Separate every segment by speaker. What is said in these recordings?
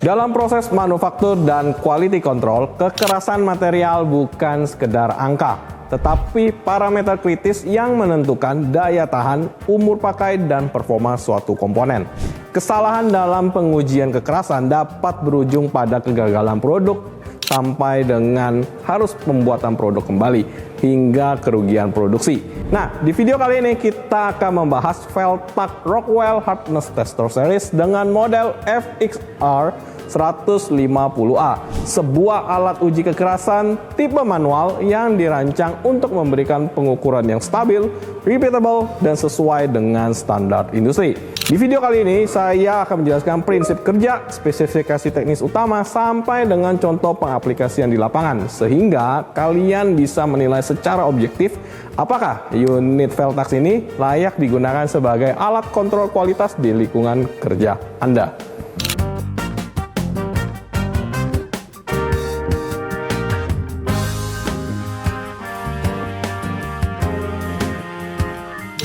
Speaker 1: Dalam proses manufaktur dan quality control, kekerasan material bukan sekedar angka, tetapi parameter kritis yang menentukan daya tahan, umur pakai, dan performa suatu komponen. Kesalahan dalam pengujian kekerasan dapat berujung pada kegagalan produk sampai dengan harus pembuatan produk kembali hingga kerugian produksi. Nah, di video kali ini kita akan membahas Veltak Rockwell Hardness Tester Series dengan model FXR 150A, sebuah alat uji kekerasan tipe manual yang dirancang untuk memberikan pengukuran yang stabil, repeatable, dan sesuai dengan standar industri. Di video kali ini saya akan menjelaskan prinsip kerja, spesifikasi teknis utama, sampai dengan contoh pengaplikasian di lapangan, sehingga kalian bisa menilai secara objektif apakah unit Veltak ini layak digunakan sebagai alat kontrol kualitas di lingkungan kerja Anda.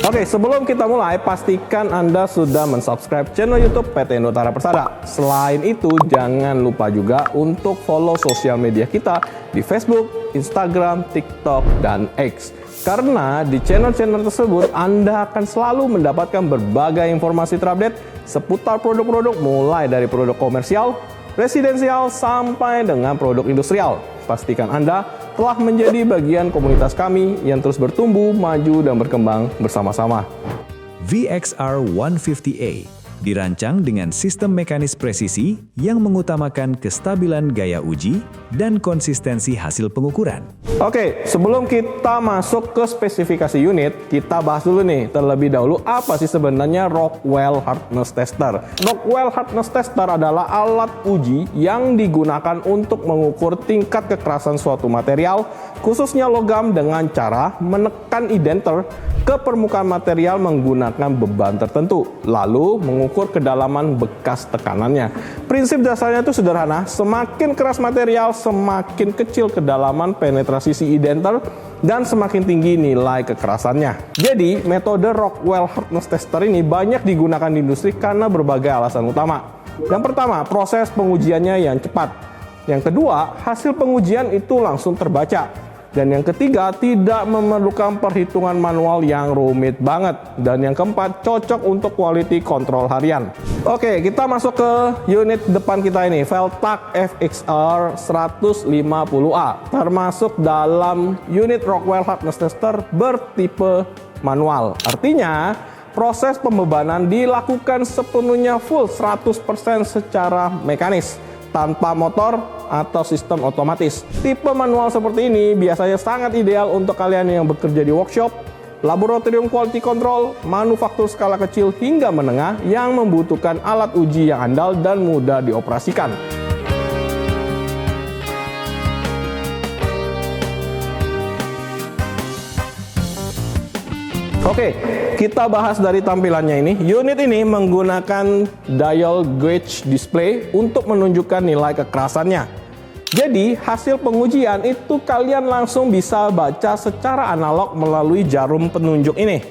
Speaker 1: Oke, sebelum kita mulai, pastikan Anda sudah mensubscribe channel YouTube PT Nutara Persada. Selain itu, jangan lupa juga untuk follow sosial media kita di Facebook, Instagram, TikTok, dan X. Karena di channel-channel tersebut, Anda akan selalu mendapatkan berbagai informasi terupdate seputar produk-produk mulai dari produk komersial, residensial, sampai dengan produk industrial. Pastikan Anda telah menjadi bagian komunitas kami yang terus bertumbuh, maju, dan berkembang bersama-sama.
Speaker 2: VXR 150A dirancang dengan sistem mekanis presisi yang mengutamakan kestabilan gaya uji dan konsistensi hasil pengukuran.
Speaker 1: Oke, sebelum kita masuk ke spesifikasi unit, kita bahas dulu nih terlebih dahulu apa sih sebenarnya Rockwell Hardness Tester. Rockwell Hardness Tester adalah alat uji yang digunakan untuk mengukur tingkat kekerasan suatu material, khususnya logam, dengan cara menekan indenter ke permukaan material menggunakan beban tertentu, lalu mengukur kedalaman bekas tekanannya. Prinsip dasarnya itu sederhana, semakin keras material, semakin kecil kedalaman penetrasi si indenter, dan semakin tinggi nilai kekerasannya. Jadi, metode Rockwell Hardness Tester ini banyak digunakan di industri karena berbagai alasan utama. Yang pertama, proses pengujiannya yang cepat. Yang kedua, hasil pengujian itu langsung terbaca. Dan yang ketiga, tidak memerlukan perhitungan manual yang rumit banget. Dan yang keempat, cocok untuk quality control harian. Oke, kita masuk ke unit depan kita ini, Veltak FXR 150A. Termasuk dalam unit Rockwell Hardness Tester bertipe manual. Artinya, proses pembebanan dilakukan sepenuhnya full 100% secara mekanis, tanpa motor atau sistem otomatis. Tipe manual seperti ini biasanya sangat ideal untuk kalian yang bekerja di workshop, laboratorium quality control, manufaktur skala kecil hingga menengah yang membutuhkan alat uji yang andal dan mudah dioperasikan. Oke, kita bahas dari tampilannya ini. Unit ini menggunakan dial gauge display untuk menunjukkan nilai kekerasannya. Jadi, hasil pengujian itu kalian langsung bisa baca secara analog melalui jarum penunjuk ini,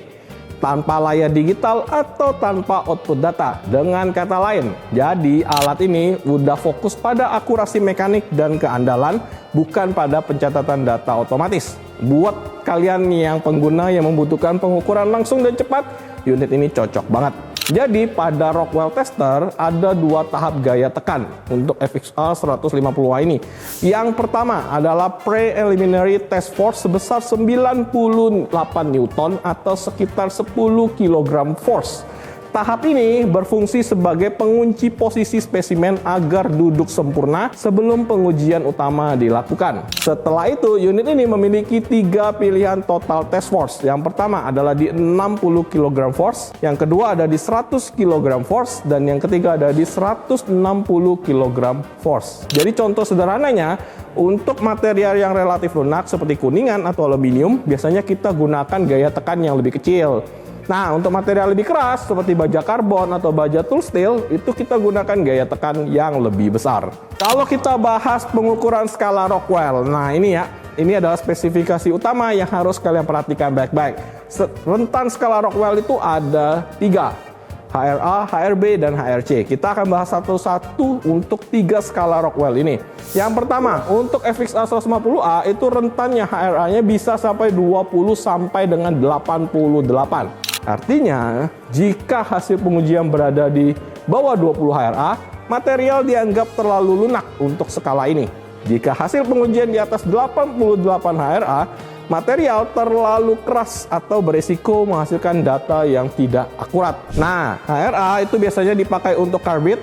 Speaker 1: tanpa layar digital atau tanpa output data. Dengan kata lain, jadi alat ini udah fokus pada akurasi mekanik dan keandalan, bukan pada pencatatan data otomatis. Buat kalian yang pengguna yang membutuhkan pengukuran langsung dan cepat, unit ini cocok banget. Jadi pada Rockwell Tester ada dua tahap gaya tekan untuk FXR 150A ini. Yang pertama adalah preliminary test force sebesar 98 Newton atau sekitar 10 kg force. Tahap ini berfungsi sebagai pengunci posisi spesimen agar duduk sempurna sebelum pengujian utama dilakukan. Setelah itu, unit ini memiliki 3 pilihan total test force. Yang pertama adalah di 60 kg force, yang kedua ada di 100 kg force, dan yang ketiga ada di 160 kg force. Jadi contoh sederhananya, untuk material yang relatif lunak seperti kuningan atau aluminium, biasanya kita gunakan gaya tekan yang lebih kecil. Nah, untuk material lebih keras seperti baja karbon atau baja tool steel, itu kita gunakan gaya tekan yang lebih besar. Kalau kita bahas pengukuran skala Rockwell, nah ini ya, ini adalah spesifikasi utama yang harus kalian perhatikan baik-baik. Rentan skala Rockwell itu ada 3. HRA, HRB, dan HRC. Kita akan bahas satu-satu untuk 3 skala Rockwell ini. Yang pertama, untuk FXA 150A itu rentannya HRA-nya bisa sampai 20 sampai dengan 88. Artinya, jika hasil pengujian berada di bawah 20 HRA, material dianggap terlalu lunak untuk skala ini. Jika hasil pengujian di atas 88 HRA, material terlalu keras atau beresiko menghasilkan data yang tidak akurat. Nah, HRA itu biasanya dipakai untuk karbit,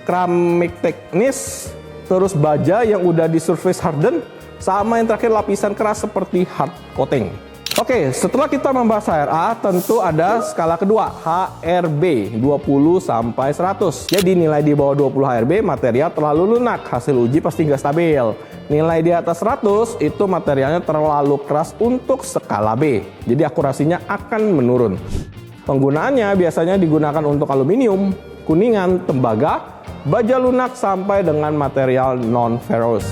Speaker 1: keramik teknis, terus baja yang udah di surface harden, sama yang terakhir lapisan keras seperti hard coating. Oke, setelah kita membahas HRA, tentu ada skala kedua, HRB, 20 sampai 100. Jadi nilai di bawah 20 HRB, material terlalu lunak, hasil uji pasti nggak stabil. Nilai di atas 100, itu materialnya terlalu keras untuk skala B. Jadi akurasinya akan menurun. Penggunaannya biasanya digunakan untuk aluminium, kuningan, tembaga, baja lunak, sampai dengan material non-ferrous.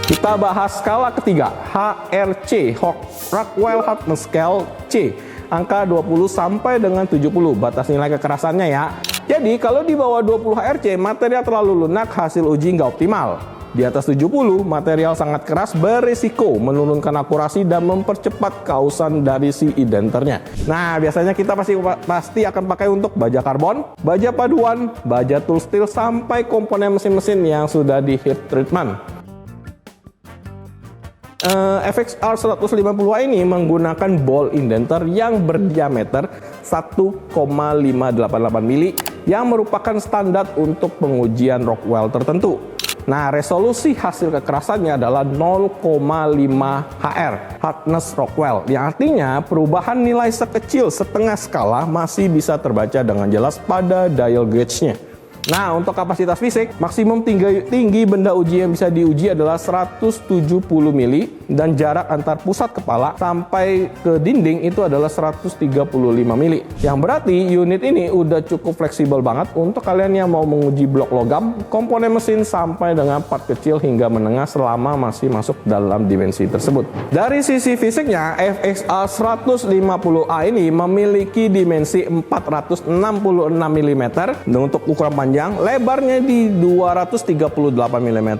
Speaker 1: Kita bahas skala ketiga, HRC, Rockwell Hardness Scale C, angka 20 sampai dengan 70, batas nilai kekerasannya ya. Jadi kalau di bawah 20 HRC, material terlalu lunak, hasil uji nggak optimal. Di atas 70, material sangat keras, berisiko menurunkan akurasi dan mempercepat kausan dari si indenternya. Nah, biasanya kita pasti akan pakai untuk baja karbon, baja paduan, baja tool steel, sampai komponen mesin-mesin yang sudah di heat treatment. FXR 150A ini menggunakan ball indenter yang berdiameter 1,588 mili yang merupakan standar untuk pengujian Rockwell tertentu. Nah, resolusi hasil kekerasannya adalah 0,5 HR, hardness Rockwell, yang artinya perubahan nilai sekecil setengah skala masih bisa terbaca dengan jelas pada dial gauge-nya. Nah, untuk kapasitas fisik, maksimum tinggi benda uji yang bisa diuji adalah 170 mili dan jarak antar pusat kepala sampai ke dinding itu adalah 135 mili. Yang berarti unit ini udah cukup fleksibel banget untuk kalian yang mau menguji blok logam, komponen mesin, sampai dengan part kecil hingga menengah selama masih masuk dalam dimensi tersebut. Dari sisi fisiknya, FXA 150A ini memiliki dimensi 466 mm untuk ukuran panjang, lebarnya di 238 mm,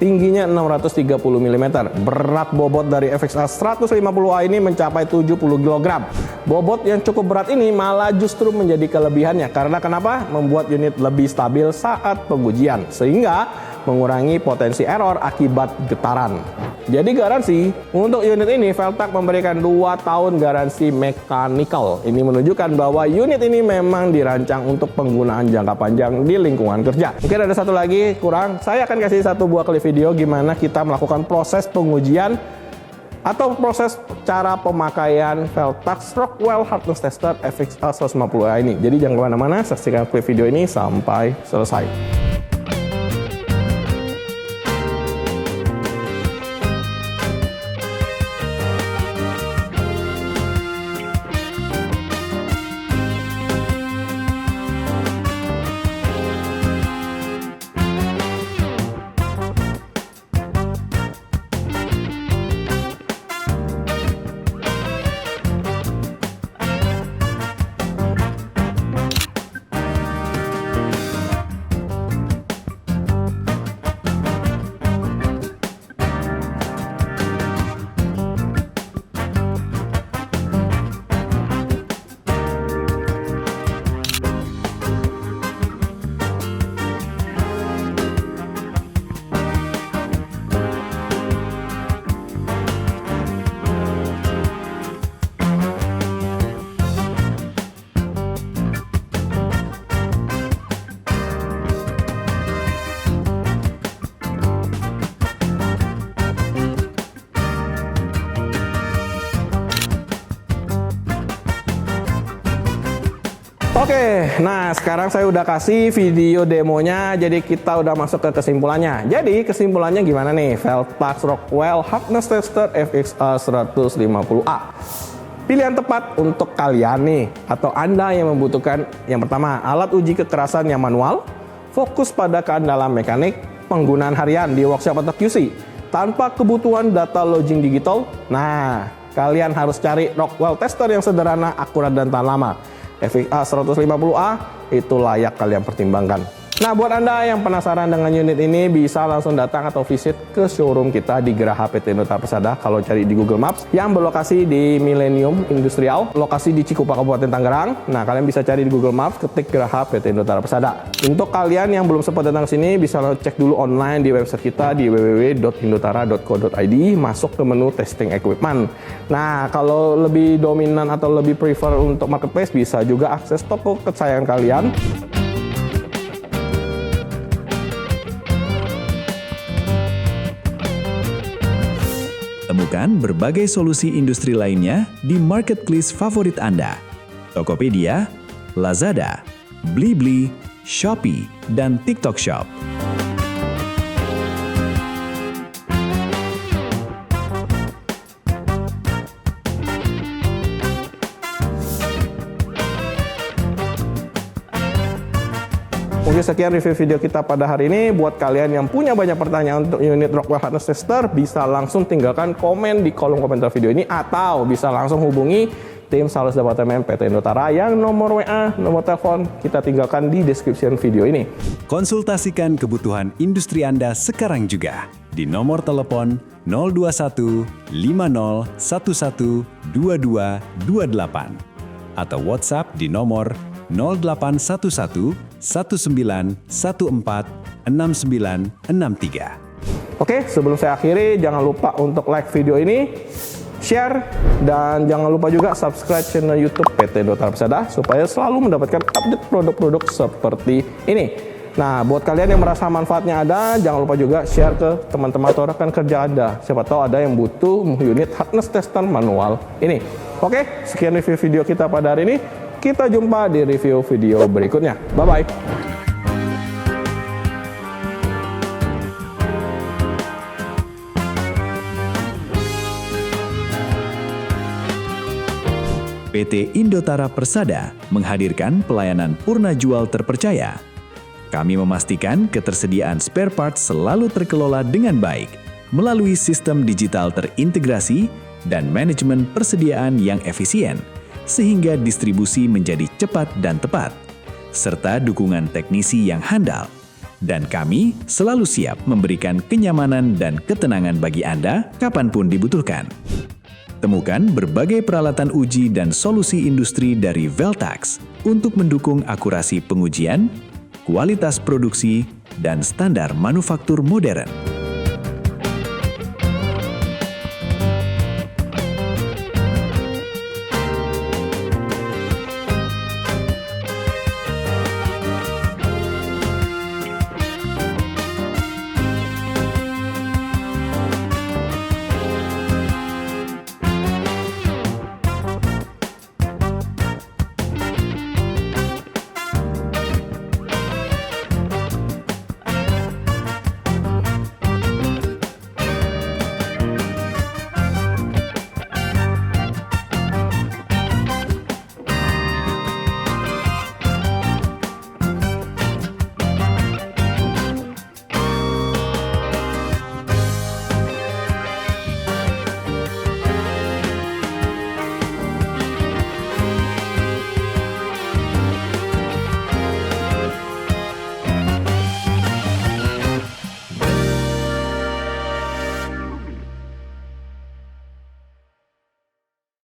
Speaker 1: tingginya 630 mm. Berat bobot dari FXA 150A ini mencapai 70 kg. Bobot yang cukup berat ini malah justru menjadi kelebihannya. Karena kenapa? Membuat unit lebih stabil saat pengujian, sehingga mengurangi potensi error akibat getaran. Jadi garansi untuk unit ini, Veltak memberikan 2 tahun garansi mechanical. Ini menunjukkan bahwa unit ini memang dirancang untuk penggunaan jangka panjang di lingkungan kerja. Mungkin ada satu lagi kurang, saya akan kasih satu buah klip video gimana kita melakukan proses pengujian atau proses cara pemakaian Veltak Rockwell Hardness Tester FXA 150A ini. Jadi jangan kemana-mana, saksikan klip video ini sampai selesai. Oke, nah sekarang saya udah kasih video demonya, jadi kita udah masuk ke kesimpulannya. Jadi kesimpulannya gimana nih? Veltak Rockwell Hardness Tester FXA 150A. Pilihan tepat untuk kalian nih, atau Anda yang membutuhkan yang pertama, alat uji kekerasan yang manual, fokus pada keandalan mekanik, penggunaan harian di workshop atau QC, tanpa kebutuhan data logging digital. Nah, kalian harus cari Rockwell tester yang sederhana, akurat, dan tahan lama. FXR 150A itu layak kalian pertimbangkan. Nah, buat Anda yang penasaran dengan unit ini, bisa langsung datang atau visit ke showroom kita di Geraha PT Indotara Persada. Kalau cari di Google Maps, yang berlokasi di Millennium Industrial, lokasi di Cikupa, Kabupaten Tangerang. Nah, kalian bisa cari di Google Maps, ketik Geraha PT Indotara Persada. Untuk kalian yang belum sempat datang sini, bisa cek dulu online di website kita di www.indotara.co.id, masuk ke menu testing equipment. Nah, kalau lebih dominan atau lebih prefer untuk marketplace, bisa juga akses toko kesayangan kalian.
Speaker 2: Temukan berbagai solusi industri lainnya di marketplace favorit Anda. Tokopedia, Lazada, Blibli, Shopee, dan TikTok Shop.
Speaker 1: Mungkin sekian review video kita pada hari ini. Buat kalian yang punya banyak pertanyaan untuk unit Rockwell Harness Tester, bisa langsung tinggalkan komen di kolom komentar video ini, atau bisa langsung hubungi tim Sales Departemen PT Indotara yang nomor WA, nomor telepon kita tinggalkan di description video ini.
Speaker 2: Konsultasikan kebutuhan industri Anda sekarang juga di nomor telepon 021 50 11 2228 atau WhatsApp di nomor 0811 1914 6963.
Speaker 1: Oke, sebelum saya akhiri, jangan lupa untuk like video ini, share, dan jangan lupa juga subscribe channel YouTube PT Indotara Persada supaya selalu mendapatkan update produk-produk seperti ini. Nah, buat kalian yang merasa manfaatnya ada, jangan lupa juga share ke teman-teman atau rekan kerja Anda. Siapa tahu ada yang butuh unit harness tester manual ini. Oke, sekian review video kita pada hari ini. Kita jumpa di review video berikutnya. Bye-bye.
Speaker 2: PT Indotara Persada menghadirkan pelayanan purna jual terpercaya. Kami memastikan ketersediaan spare part selalu terkelola dengan baik melalui sistem digital terintegrasi dan manajemen persediaan yang efisien, sehingga distribusi menjadi cepat dan tepat, serta dukungan teknisi yang handal. Dan kami selalu siap memberikan kenyamanan dan ketenangan bagi Anda kapanpun dibutuhkan. Temukan berbagai peralatan uji dan solusi industri dari Veltax untuk mendukung akurasi pengujian, kualitas produksi, dan standar manufaktur modern.